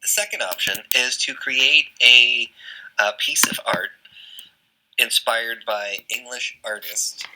The second option is to create a piece of art inspired by English artist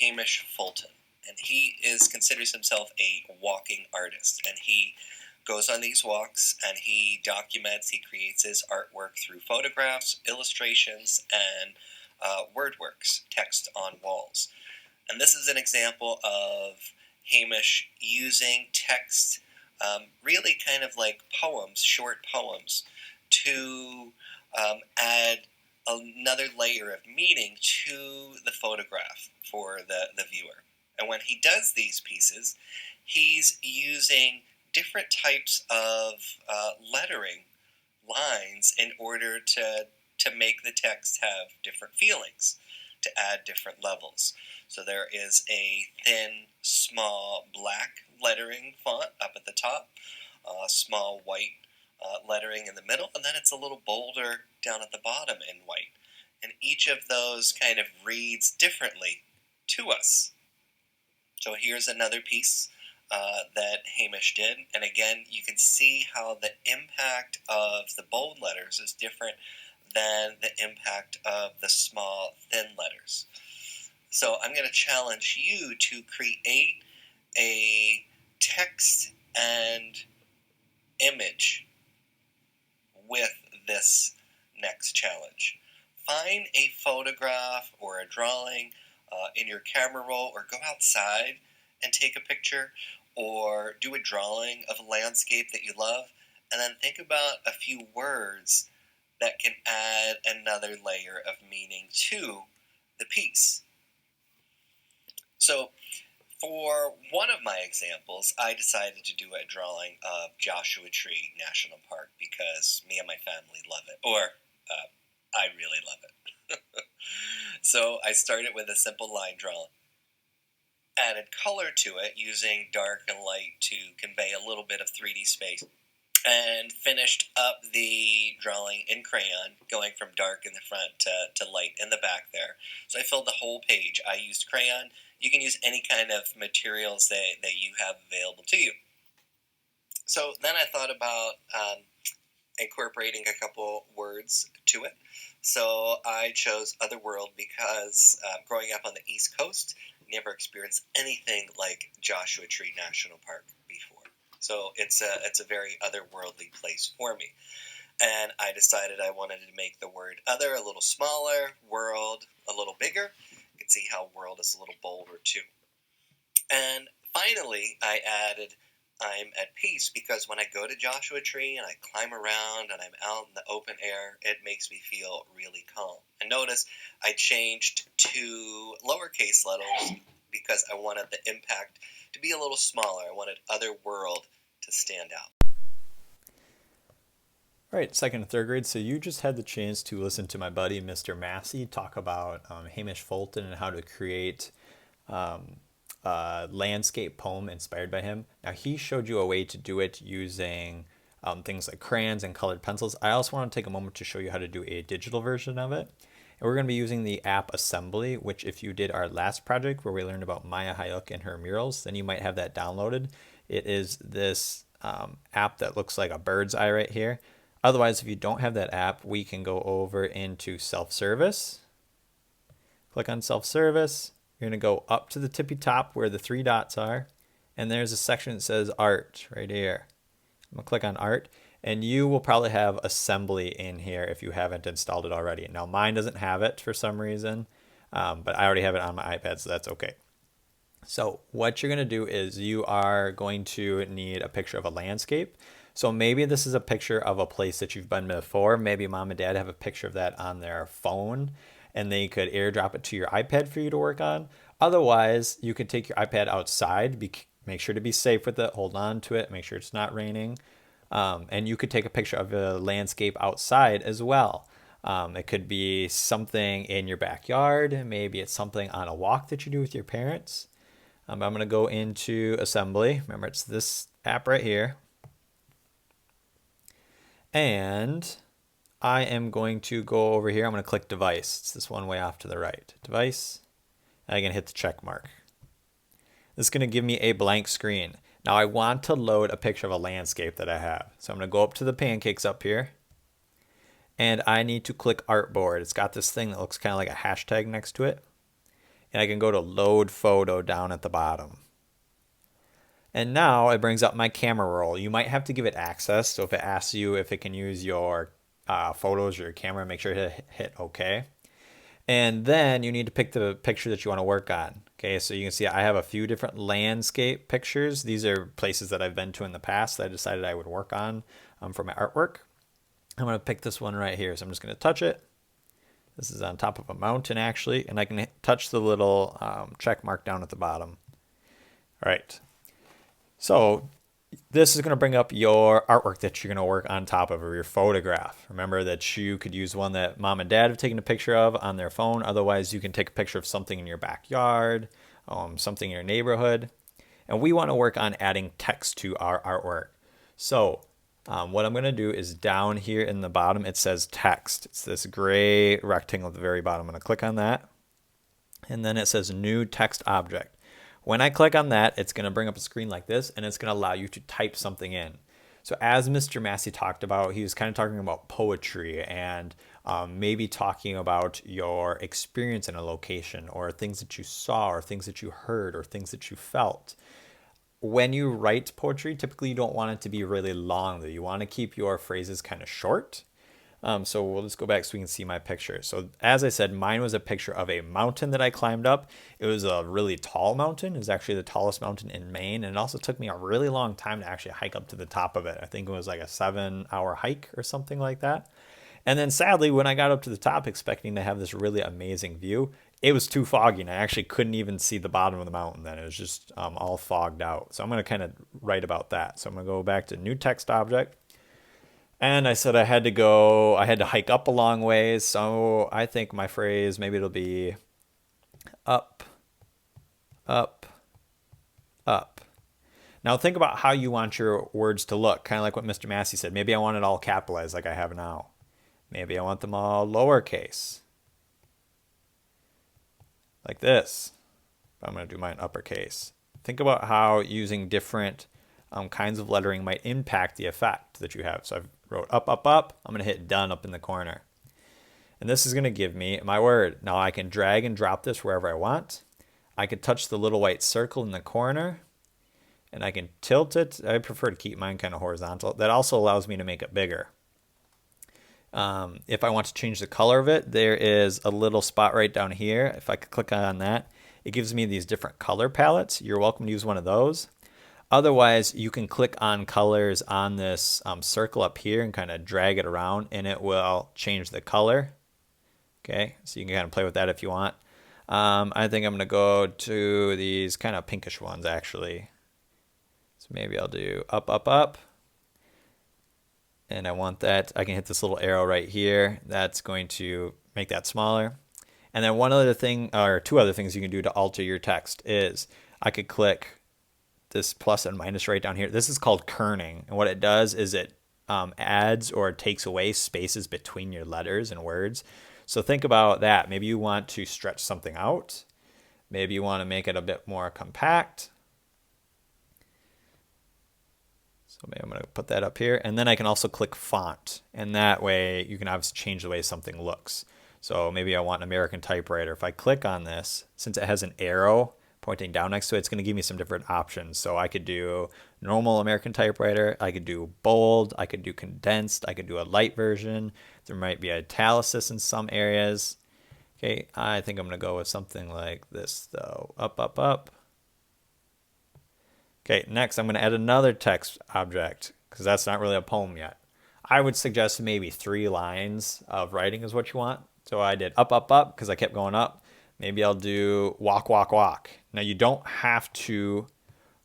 Hamish Fulton. And he considers himself a walking artist. And he goes on these walks and he documents, he creates his artwork through photographs, illustrations, and word works, text on walls. And this is an example of Hamish using text, really kind of like poems, short poems, to add another layer of meaning to the photograph for the viewer. And when he does these pieces, he's using different types of lettering lines in order to make the text have different feelings, to add different levels. So there is a thin, small, black lettering font up at the top, small white lettering in the middle, and then it's a little bolder down at the bottom in white. And each of those kind of reads differently to us. So here's another piece that Hamish did, and again, you can see how the impact of the bold letters is different than the impact of the small, thin letters. So I'm going to challenge you to create a text and image with this next challenge. Find a photograph or a drawing in your camera roll, or go outside and take a picture, or do a drawing of a landscape that you love, and then think about a few words that can add another layer of meaning to the piece. So for one of my examples, I decided to do a drawing of Joshua Tree National Park because me and my family love it, or I really love it. So I started with a simple line drawing, added color to it using dark and light to convey a little bit of 3D space, and finished up the drawing in crayon, going from dark in the front to light in the back there. So I filled the whole page. I used crayon. You can use any kind of materials that you have available to you. So then I thought about incorporating a couple words to it. So I chose Otherworld because growing up on the East Coast, never experienced anything like Joshua Tree National Park before. So it's a very otherworldly place for me. And I decided I wanted to make the word other a little smaller, world a little bigger. You can see how world is a little bolder too. And finally, I added I'm at peace, because when I go to Joshua Tree and I climb around and I'm out in the open air, it makes me feel really calm. And notice I changed to lowercase letters because I wanted the impact to be a little smaller. I wanted Otherworld to stand out. All right, second and third grade. So you just had the chance to listen to my buddy, Mr. Masse, talk about Hamish Fulton and how to create a landscape poem inspired by him. Now, he showed you a way to do it using things like crayons and colored pencils. I also want to take a moment to show you how to do a digital version of it. And we're going to be using the app Assembly, which if you did our last project where we learned about Maya Hayuk and her murals, then you might have that downloaded. It is this app that looks like a bird's eye right here. Otherwise, if you don't have that app, we can go over into self-service. Click on self-service. You're going to go up to the tippy top where the three dots are. And there's a section that says art right here. I'm going to click on art. And you will probably have Assembly in here if you haven't installed it already. Now, mine doesn't have it for some reason, but I already have it on my iPad, so that's okay. So what you're going to do is you are going to need a picture of a landscape. So maybe this is a picture of a place that you've been before. Maybe mom and dad have a picture of that on their phone, and they could airdrop it to your iPad for you to work on. Otherwise, you could take your iPad outside, make sure to be safe with it, hold on to it, make sure it's not raining. And you could take a picture of a landscape outside as well. It could be something in your backyard. Maybe it's something on a walk that you do with your parents. I'm going to go into Assembly. Remember, it's this app right here. And I am going to go over here. I'm going to click Device. It's this one way off to the right. Device. And I'm going to hit the check mark. This is going to give me a blank screen. Now I want to load a picture of a landscape that I have. So I'm going to go up to the pancakes up here. And I need to click artboard. It's got this thing that looks kind of like a hashtag next to it. And I can go to load photo down at the bottom. And now it brings up my camera roll. You might have to give it access. So if it asks you if it can use your photos or your camera, make sure to hit OK. And then you need to pick the picture that you want to work on. Okay, so you can see I have a few different landscape pictures. These are places that I've been to in the past that I decided I would work on for my artwork. I'm going to pick this one right here. So I'm just going to touch it. This is on top of a mountain actually, and I can touch the little check mark down at the bottom. All right. So this is going to bring up your artwork that you're going to work on top of, or your photograph. Remember that you could use one that mom and dad have taken a picture of on their phone. Otherwise, you can take a picture of something in your backyard, something in your neighborhood. And we want to work on adding text to our artwork. So what I'm going to do is down here in the bottom, it says text. It's this gray rectangle at the very bottom. I'm going to click on that. And then it says new text object. When I click on that, it's going to bring up a screen like this, and it's going to allow you to type something in. So as Mr. Masse talked about, he was kind of talking about poetry and maybe talking about your experience in a location, or things that you saw, or things that you heard, or things that you felt. When you write poetry, typically you don't want it to be really long, though. You want to keep your phrases kind of short. So we'll just go back so we can see my picture. So as I said, mine was a picture of a mountain that I climbed up. It was a really tall mountain. It was actually the tallest mountain in Maine. And it also took me a really long time to actually hike up to the top of it. I think it was like a 7-hour hike or something like that. And then sadly, when I got up to the top expecting to have this really amazing view, it was too foggy and I actually couldn't even see the bottom of the mountain then. It was just all fogged out. So I'm going to kind of write about that. So I'm going to go back to new text object. And I said I had to hike up a long ways. So I think my phrase, maybe it'll be up, up, up. Now think about how you want your words to look, kind of like what Mr. Masse said. Maybe I want it all capitalized like I have now. Maybe I want them all lowercase, like this. I'm going to do mine uppercase. Think about how using different kinds of lettering might impact the effect that you have. So I've wrote up, up, up. I'm going to hit done up in the corner. And this is going to give me my word. Now I can drag and drop this wherever I want. I can touch the little white circle in the corner and I can tilt it. I prefer to keep mine kind of horizontal. That also allows me to make it bigger. If I want to change the color of it, there is a little spot right down here. If I could click on that, it gives me these different color palettes. You're welcome to use one of those. Otherwise, you can click on colors on this circle up here and kind of drag it around and it will change the color. Okay, so you can kind of play with that if you want. I think I'm going to go to these kind of pinkish ones actually. So maybe I'll do up, up, up. And I want that. I can hit this little arrow right here. That's going to make that smaller. And then one other thing, or two other things you can do to alter your text is I could click this plus and minus right down here. This is called kerning. And what it does is it adds or takes away spaces between your letters and words. So think about that. Maybe you want to stretch something out. Maybe you want to make it a bit more compact. So maybe I'm going to put that up here. And then I can also click font. And that way you can obviously change the way something looks. So maybe I want an American typewriter. If I click on this, since it has an arrow pointing down next to it, it's going to give me some different options. So I could do normal American typewriter. I could do bold. I could do condensed. I could do a light version. There might be italics in some areas. Okay, I think I'm going to go with something like this though. Up, up, up. Okay, next I'm going to add another text object because that's not really a poem yet. I would suggest maybe 3 lines of writing is what you want. So I did up, up, up because I kept going up. Maybe I'll do walk, walk, walk. Now you don't have to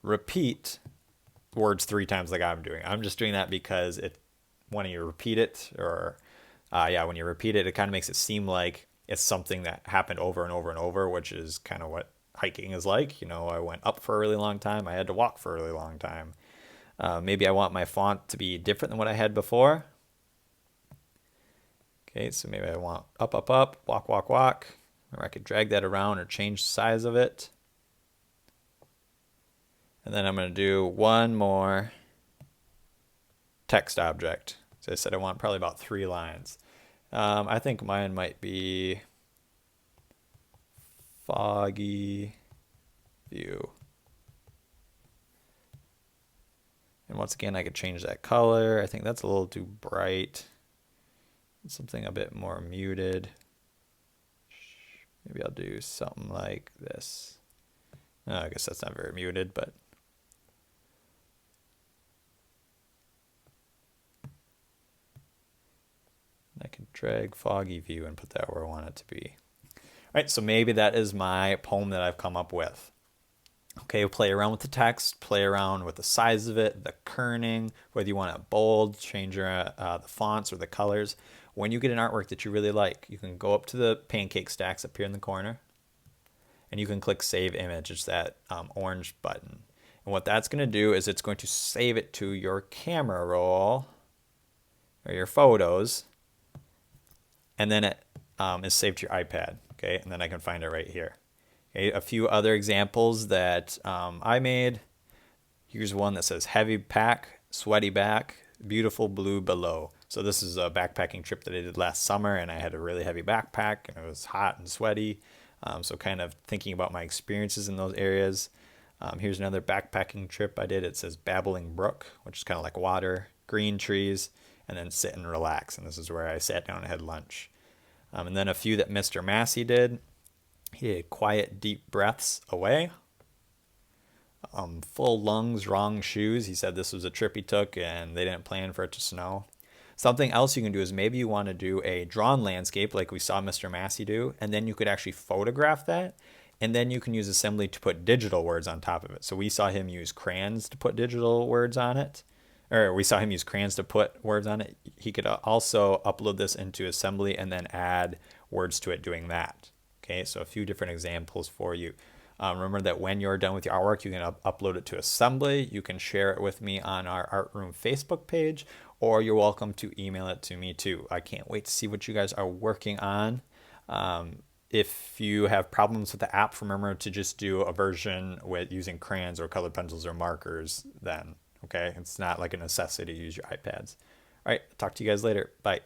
repeat words 3 times like I'm doing. I'm just doing that because when you repeat it, or when you repeat it, it kind of makes it seem like it's something that happened over and over and over, which is kind of what hiking is like. You know, I went up for a really long time. I had to walk for a really long time. Maybe I want my font to be different than what I had before. Okay, so maybe I want up, up, up, walk, walk, walk. Or I could drag that around or change the size of it. And then I'm going to do one more text object. So I said I want probably about 3 lines. I think mine might be foggy view. And once again, I could change that color. I think that's a little too bright. Something a bit more muted. Maybe I'll do something like this. Oh, I guess that's not very muted, but I can drag foggy view and put that where I want it to be. All right, so maybe that is my poem that I've come up with. Okay, play around with the text, play around with the size of it, the kerning, whether you want it bold, change the fonts or the colors. When you get an artwork that you really like, you can go up to the pancake stacks up here in the corner, and you can click Save Image. It's that orange button. And what that's going to do is it's going to save it to your camera roll or your photos, and then it is saved to your iPad. Okay, and then I can find it right here. Okay, a few other examples that I made. Here's one that says heavy pack, sweaty back, beautiful blue below. So this is a backpacking trip that I did last summer, and I had a really heavy backpack, and it was hot and sweaty. So kind of thinking about my experiences in those areas. Here's another backpacking trip I did. It says babbling brook, which is kind of like water, green trees, and then sit and relax. And this is where I sat down and had lunch. And then a few that Mr. Masse did. He did quiet, deep breaths away. Full lungs, wrong shoes. He said this was a trip he took and they didn't plan for it to snow. Something else you can do is maybe you want to do a drawn landscape like we saw Mr. Masse do, and then you could actually photograph that, and then you can use Assembly to put digital words on top of it. So we saw him use crayons to put digital words on it, or we saw him use crayons to put words on it. He could also upload this into Assembly and then add words to it doing that. Okay, so a few different examples for you. Remember that when you're done with your artwork, you can upload it to Assembly. You can share it with me on our Art Room Facebook page, or you're welcome to email it to me too. I can't wait to see what you guys are working on. If you have problems with the app, remember to just do a version with using crayons or colored pencils or markers then. Okay, it's not like a necessity to use your iPads. All right, talk to you guys later. Bye.